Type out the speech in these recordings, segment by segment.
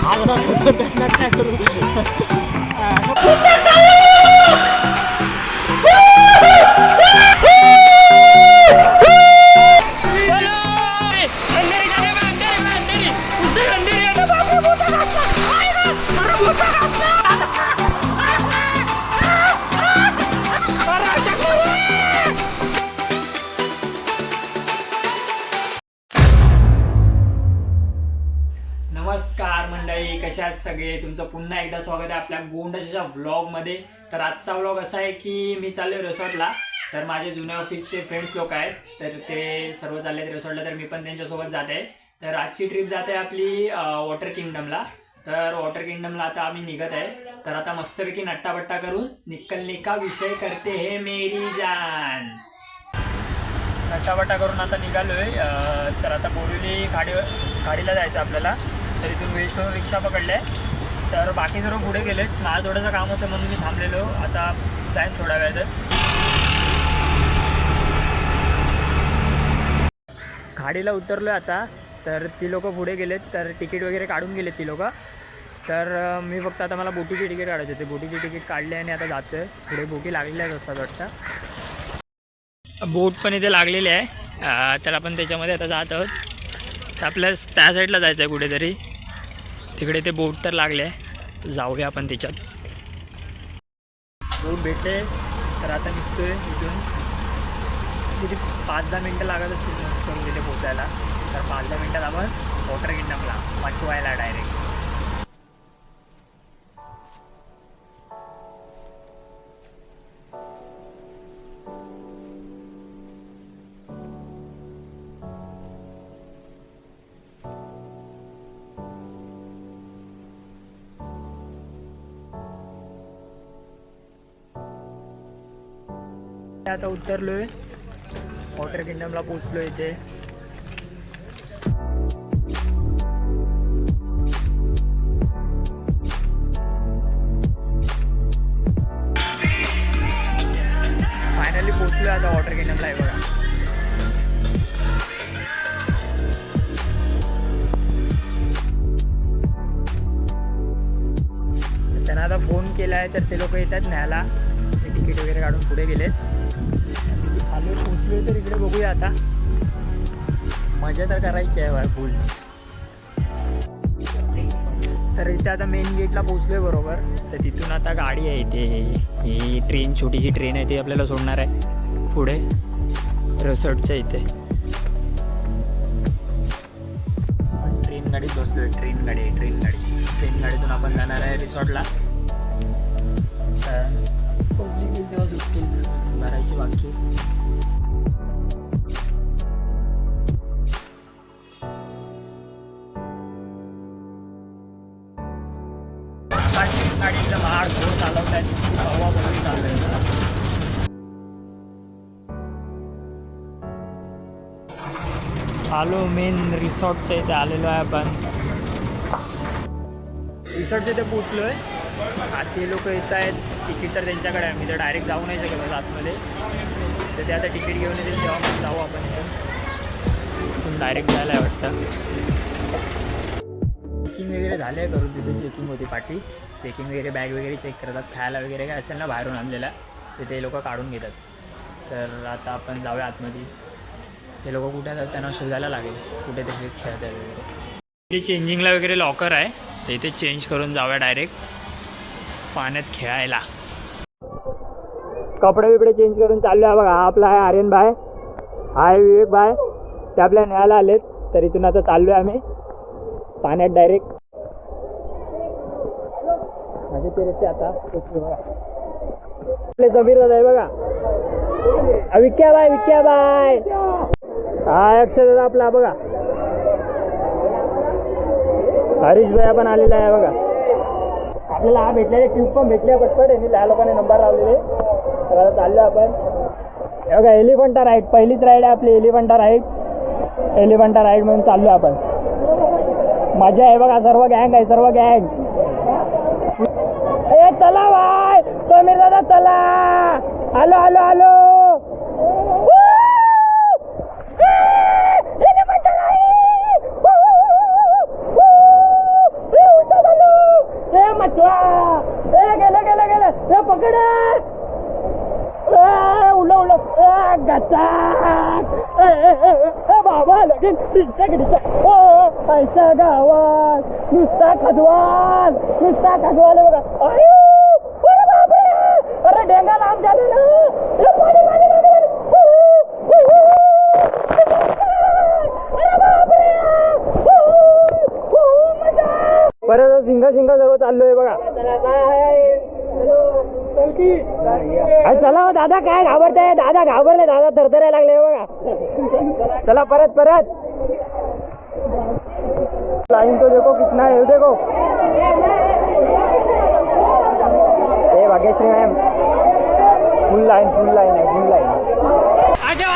काय करू नमस्कार मंडळी, कशा आहेत सगळे. तुमचं पुन्हा एकदा स्वागत आहे आपल्या गोंडशाच्या व्लॉगमध्ये. तर आजचा व्लॉग असा आहे की मी चाललो आहे रिसॉर्टला. तर माझे जुन्या ऑफिसचे फ्रेंड्स लोक आहेत, तर ते सर्व चालले आहेत रिसॉर्टला. तर मी पण त्यांच्यासोबत जात आहे. तर आजची ट्रिप जात आहे आपली वॉटर किंगडमला. तर वॉटर किंगडमला आता आम्ही निघत आहे. तर आता मस्तपैकी नट्टाबट्टा करून निकलने का विषय करते हे मेरी जान. नट्टाबट्टा करून आता निघालो आहे. तर आता बोरिवली खाडीला जायचं आपल्याला. तर इथून वेस्टवरून रिक्षा पकडले. तर बाकी सर्व पुढे गेले. माझं थोडंसं काम होतं म्हणून मी थांबलेलो. आता जाईन थोड्या वेळात. खाडीला उतरलो आहे आता. तर ती लोक पुढे गेलेत. तर तिकीट वगैरे काढून गेलेत ती लोक. तर मी फक्त आता मला बोटीची तिकीट काढायची होती. बोटीची तिकीट काढली आणि आता जातो आहे. पुढे बोटी लागलेल्याच असतात वाटतं. बोट पण इथे लागलेली आहे. तर आपण त्याच्यामध्ये आता जात आहोत. तर आपल्याला त्या साईडला जायचं आहे कुठेतरी. तिकडे ते बोट तर लागले आहे. तर जाऊया आपण त्याच्यात. बोट भेटले. तर आता निघतो आहे इथून. किती 5-10 मिनटं लागत असतील करून तिथे पोचायला. तर 5-10 मिनटात आपण वॉटर किंगडमला वाचवायला डायरेक्ट. आता उतरलोय, वॉटर किंगडमला पोचलो इथे. फायनली पोचलोय आता वॉटर किंगडमला. आहे बघा. त्यांना आता फोन केला आहे, तर ते लोक येतात न्यायला. तिकीट वगैरे काढून पुढे गेलेत. खाली पोचलोय. तर इकडे बघूया आता. मजा तर करायची आहे बाय फुल. तर इथे आता मेन गेटला पोचलोय बरोबर. तर तिथून आता गाडी आहे इथे. ही ट्रेन, छोटीशी ट्रेन आहे, ती आपल्याला सोडणार आहे पुढे रिसॉर्टच्या इथे. ट्रेन गाडीत बसलोय. ट्रेन गाडीतून आपण जाणार आहे रिसॉर्टला. तर पब्लिक तेव्हा सुटतील. भरायची बाकी. गाडी एकदम हार्ड जोर चालवत आहे. हवा बघून चालू आहे. आलो मेन रिसॉर्टच्या इथे आलेलो आहे आपण. रिसॉर्टच्या इथे पोचलो आहे. ते लोक येत आहेत. तिकीट तर त्यांच्याकडे आहे. मी तर डायरेक्ट जाऊ नाही शकत आतमध्ये. तर ते आता तिकीट घेऊन येतील तेव्हा मग जाऊ आपण इथून. डायरेक्ट जायला आहे वाटतं. चेकिंग वगैरे झाले आहे करून. तिथे चेकिंग होती पाठी. चेकिंग वगैरे बॅग वगैरे चेक करतात. खायला वगैरे काय असेल ना बाहेरून आणलेला, ते लोक काढून घेतात. तर आता आपण जाऊया आतमध्ये. ते लोक कुठे आहेत त्यांना शोधायला लागेल कुठे ते खेळत आहे वगैरे. इथे चेंजिंगला वगैरे लॉकर आहे. तर इथे चेंज करून जाऊया डायरेक्ट पाण्यात खेळायला. कपडे बिपडे चेंज करून चाललो आहे बघा. हा आपला आहे आर्यन भाई, हा आहे विवेक भाई. ते आपल्या न्यायला आलेत. तर इथून आता चाललो आहे आम्ही पाण्यात डायरेक्ट. माझे ते रस्ते आता बघा. आपले समीर दादा आहे बघा. विक्या बाय हा अक्षय दादा आपला बघा. हरीश भैया पण आलेला आहे बघा. आपल्याला हा भेटलेले ट्यूब पण भेटले पटपट. यांनी त्या लोकांनी नंबर लावलेले. तर आता चाललो आपण. हे बघा एलिफंटा राईड. पहिलीच राईड आहे आपली एलिफंटा राईड म्हणून चाललो आपण. मजा आहे बघा. सर्व गँग आहे. ए चला बाय समीर दादा चला. आलो बाबा लगीन पैसा गावात नुसता खजवाल आहे बघा. अरे बापरे, अरे डेंगा लांब झालेला. परत झिंगा सर्व चाललोय बघा. चला दादा, काय घाबरताय? दादा घाबरले, दादा थरथरायला लागले बघा. चला परत लाइन तो देखो कितना है, देखो ये भाग्यश्री मैम. फुल लाइन है, फुल लाइन. आ जाओ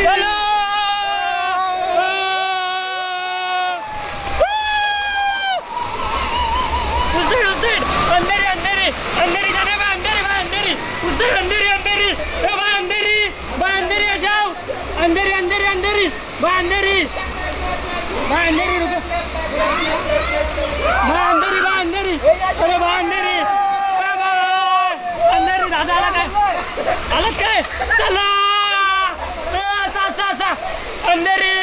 चलो. अंधेरी जाने बा, अंधेरी उससे अंधेरी आ जाओ. अंधेरी बा, अंधेरी रुको. अरे बा अंधेरी दादा आला काय. चला असा अंधेरी.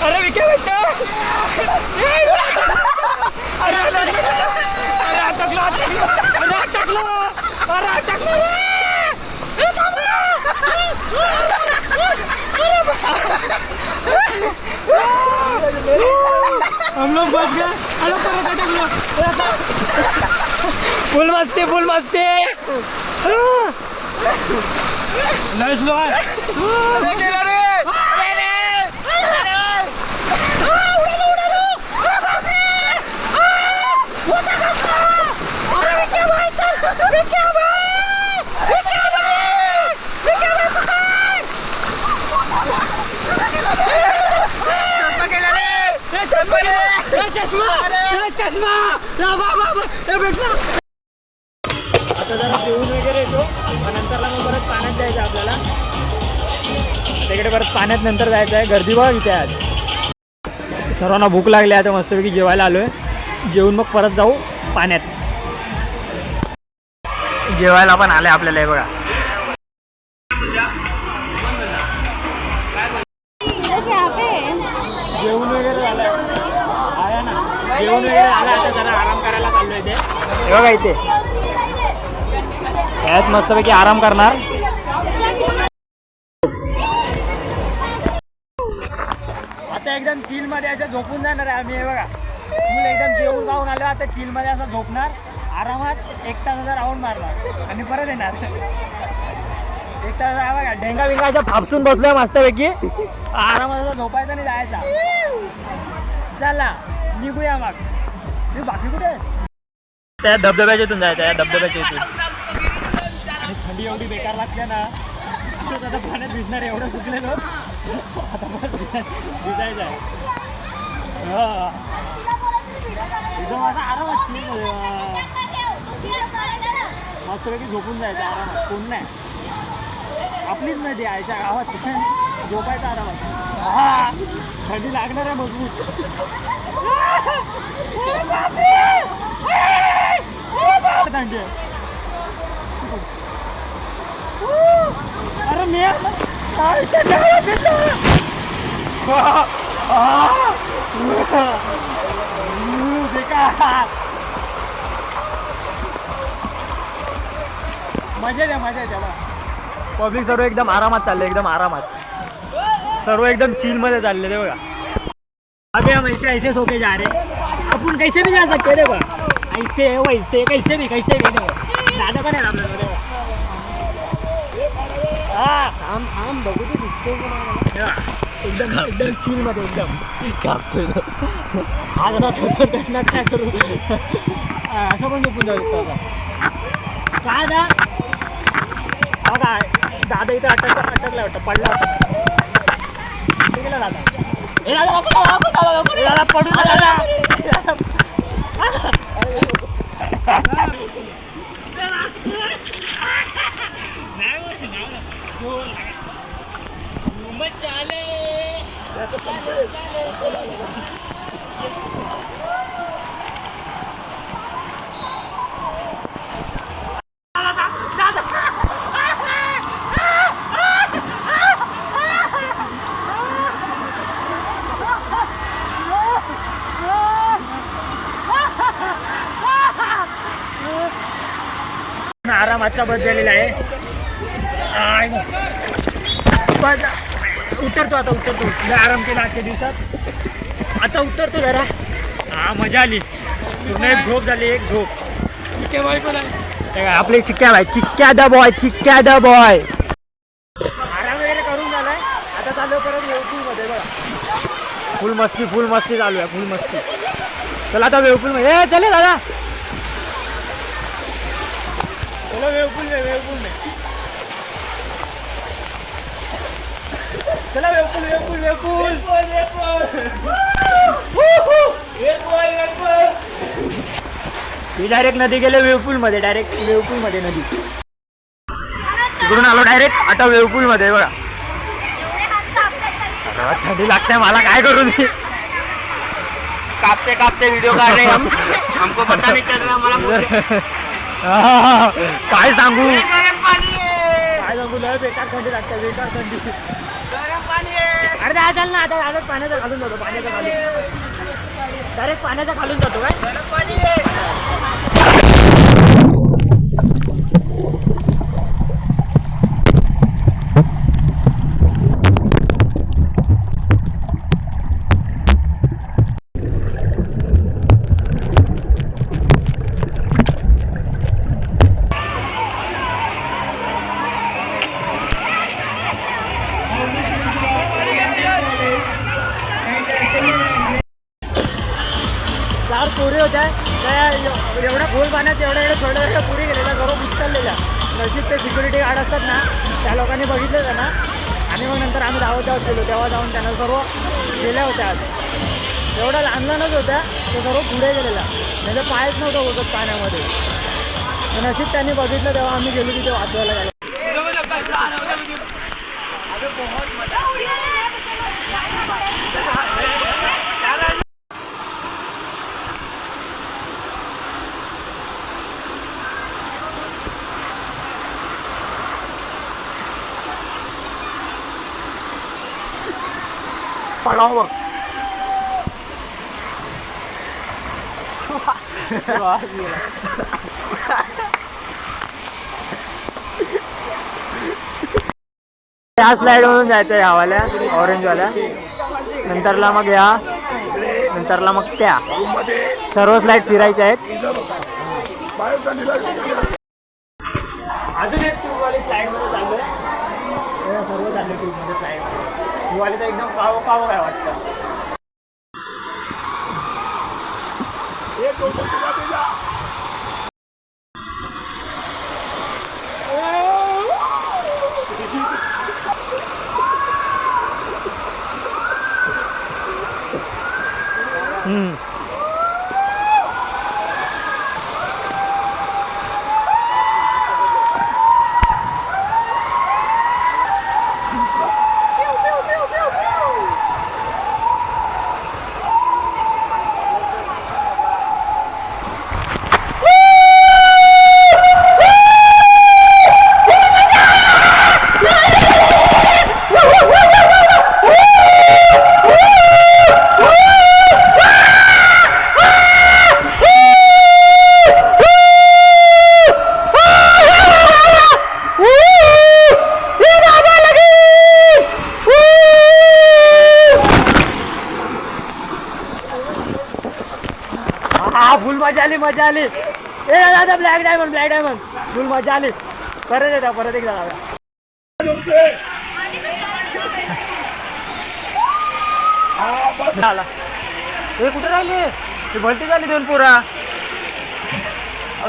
अरे विके भेटतो. हम लोग बच गए. फुल मस्ती नहीं स्लो है. चष्मा आता जरा जेवून वगैरे येतो. नंतरला मग परत पाण्यात जायचं आपल्याला. तिकडे परत पाण्यात नंतर जायचं आहे. गर्दी बघा इथे आज. सर्वांना भूक लागली. आता मस्तपैकी जेवायला आलोय. जेवून मग परत जाऊ पाण्यात. जेवायला पण आले आपल्याला. हे बघा जेवण वगैरे झालं आहे ना. जेवण वगैरे झालं. आता जरा आराम करायला चाललो इथे. हे बघा इथे यात मस्तपैकी आराम करणार. आता एकदम चिल मध्ये असं झोपून जाणार आहे आम्ही. हे बघा फुल एकदम जेवून खाऊन आलो. आता चिल मध्ये असं झोपणार आरामात. 1 तासाचा राऊंड मारणार आणि परत येणार. 1 तास बघा ढेंगा विंगा असं थापसून बसलोय मस्तपैकी. आरामात असं झोपायचं आणि जायचा. चला निघूया मग. मी बाकी कुठे त्या धबधब्याच्या इथून जायचं. या धबधब्याच्या इथून. आणि थंडी एवढी बेकार लागते ना. आता पाण्यात भिजणार. एवढं सुकलेलो आता परत भिजायचं आहे. एकदम असा आरामात मस्तपैकी झोपून जायचं आरामात. कोण नाही. आपलीच नदी आहे त्या गावात. झोपायचं आरामात. थंडी लागणार आहे मजबूत. थंडी आहे. अरे मी मजा द्या. पब्लिक सर्व एकदम आरामात चालले. एकदम आरामात सर्व एकदम चिल मध्ये चालले. ते बघा अभी हम ऐसे सो के जा रहे. अपन कैसे भी जा सकते रे बा. ऐसे वैसे कैसे भी दादा पण आहे आपल्याला. थांब बघू ते दिसतो एकदम चिल मध्ये. एकदम आज आता काय करू. असं पण झोपून जाऊ शकतो. काय दादा इथे अटकला वाटतं. पडला होता. गेला दादा पडून दादा. आरामाचा बस झालेला आहे. उतरतो आता उतरतो. आराम केला आजच्या दिवसात. आता उतरतो जरा. हा मजा आली. पूर्ण एक झोप झाली. एक झोप. चिक्क्या बॉय पण आहे आपले. Chikkya boy. Chikkya the boy. Chikkya the boy. आराम वगैरे करून झालाय. आता चालू परत वेवपूल मध्ये बघा. फुल मस्ती चालू आहे. फुल मस्ती. चला आता वेवपूल मध्ये. चले दादा. चलो वेवपूल में. चला वेवपूल. मी डायरेक्ट नदी गेले वेवपूल मध्ये. नदी तिकडून आलो डायरेक्ट. आता वेवपूल मध्ये बघा. थंडी लागते मला. काय करू मी. कापते व्हिडिओ काढ रहे हम. हमको पता नहीं चल रहा हमारा. काय सांगू लय बेकार थंडी लागते. बेकार थंडी. अरे काय चाल ना. आता डायरेक्ट पाण्याचा घालून जातो. डायरेक्ट पाण्याचा घालून जातो काय. चार पोरी होत्या. एवढ्या खोल पाण्यात एवढ्या थोड्या पुरी गेलेल्या. सर्व उचललेल्या. नशीब ते सिक्युरिटी गार्ड असतात ना. त्या लोकांनी बघितलं त्यांना. आणि मग नंतर आम्ही धावत गेलो. तेव्हा जाऊन त्यांना सर्व गेल्या होत्या. आज एवढ्या लहानच होत्या. ते सर्व पुढे गेलेल्या. म्हणजे पायच नव्हतं होत पाण्यामध्ये. नशीब त्यांनी बघितलं तेव्हा आम्ही गेलो तिथे वाचवायला गेलो. पडाव बघ. त्या स्लाइड वरून जायचं ह्यावाल्या ऑरेंजवाल्या. नंतरला मग ह्या. नंतरला मग त्या. सर्व स्लाइड फिरायच्या आहेत. अजून एक ट्यूबवाली स्लाइड मध्ये चाललोय. सर्व चालले ट्यूबमध्ये स्लाइड. ट्यूबवाली तर एकदम कावं काय वाटतं. मजा आली. ए दादा ब्लॅक डायमंड फुल मजा आली. परत एकदा जाऊया. हे कुठे राहिले. ते भलती झाली 2 पोरा.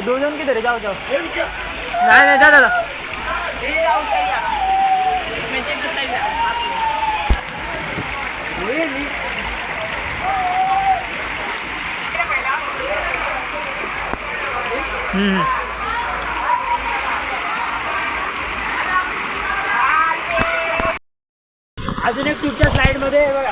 2 जण किती रे. जाऊ नाही जा दादा. अजून एक ट्यूबच्या स्लाइड मध्ये बघा.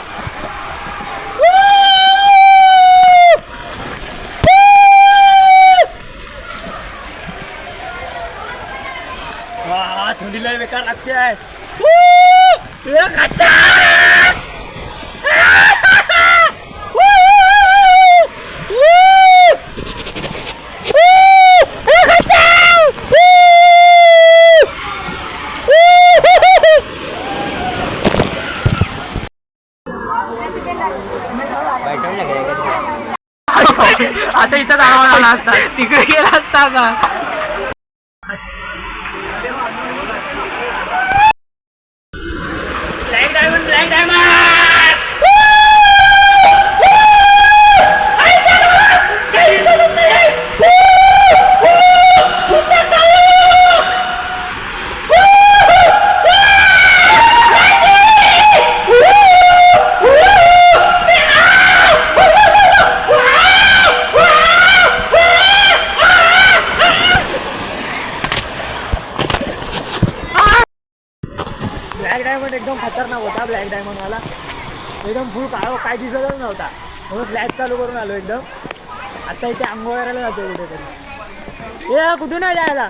थंडीला बेकार लागते आहे. आता इथं आला असता तिकडे गेला असता का. Black diamond black diamond black diamond एकदम खतरनाक होता. ब्लॅक डायमंड वाला एकदम फुल काळो काय दिसतच नव्हता म्हणून फ्लॅश चालू करून आलो एकदम. आता इथे आंघोळ करायला जातो कुठेतरी. ए कुठून नाही जायला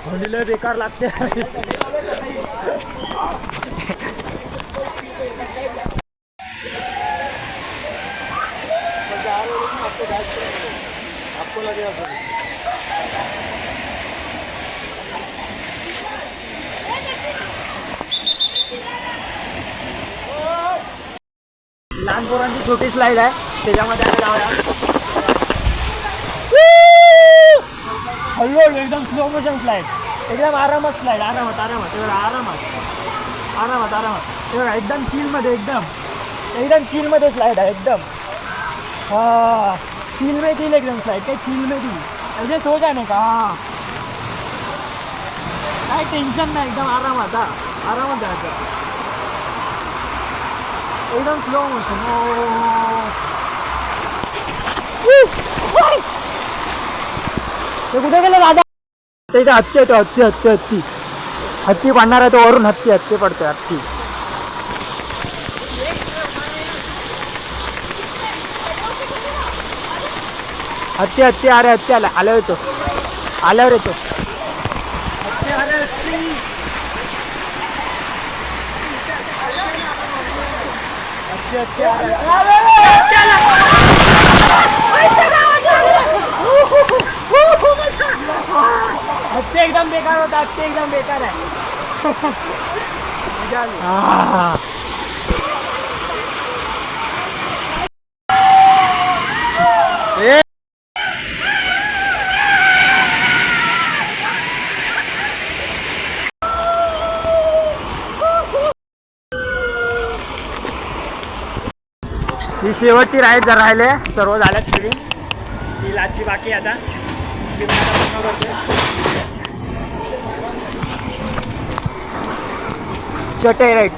थंडीला बेकार लागते. लहान पोरांची छोटी स्लाईड आहे त्याच्यामध्ये आम्ही जाऊया. हळूहळू एकदम स्लो मोशन स्लाईड एकदम आरामात स्लाईड आरामात आरामात आरामात आरामात आरामात एकदम चिलमध्ये एकदम चिलमध्ये स्लाईड आहे एकदम. हा चिल में दिल एकदम स्लाईड काही चिल में दिल म्हणजे सो जाणे का. हा काय टेन्शन नाही एकदम आरामात. हा आरामात जायचं एकदम स्लो मोशन. ते कुठे गेलं दादा. ते इथे हत्ती येतो हत्ती हत्ती हत्ती हत्ती पडणार आहे तो वरून हत्ती हत्ती पडतोय हत्ती. हत्ती हत्ती अरे हत्ती आल्यावर येतो आल्यावर येतो हत्ती अरे हत्ती. हत्ती एकदम बेकार होता. हत्ती एकदम बेकार आहे. ही शेवटची राईड जर राहिले सर्व झाल्यात फिरून. ही लाची बाकी आता चटई राईड.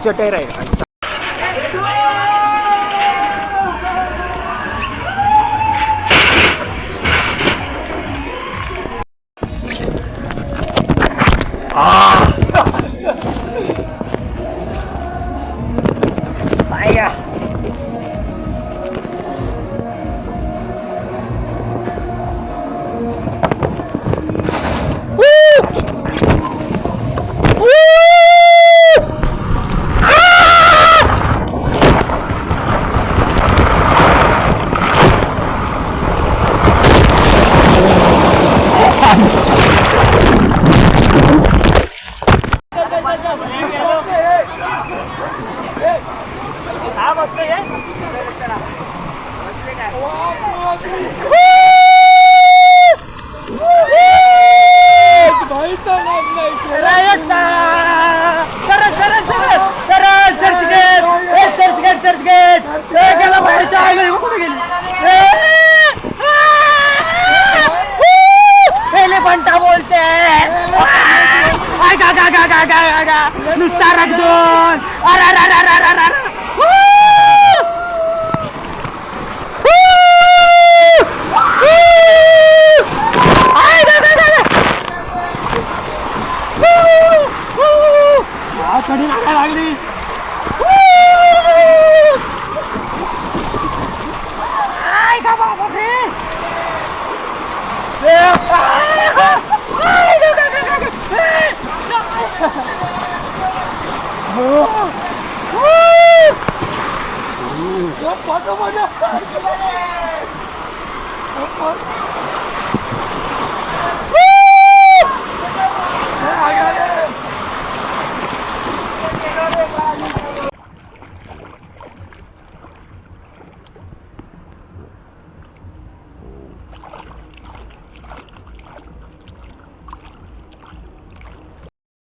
अच्छा नुसता रगडून कधी नाका लागली.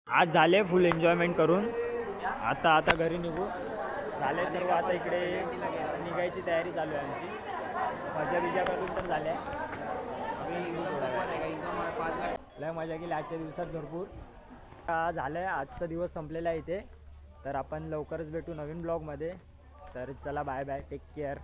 आज झाले फुल एन्जॉयमेंट करून आता घरी निघू झाले सर्व. आता इकडे निघायची तयारी चालू आहे आमची. मजा बिजा करून तर झाल्या. लय मजा केली आजच्या दिवसात भरपूर. झालं आहे आजचा दिवस संपलेला आहे इथे. तर आपण लवकरच भेटू नवीन ब्लॉगमध्ये. तर चला बाय बाय, टेक केअर.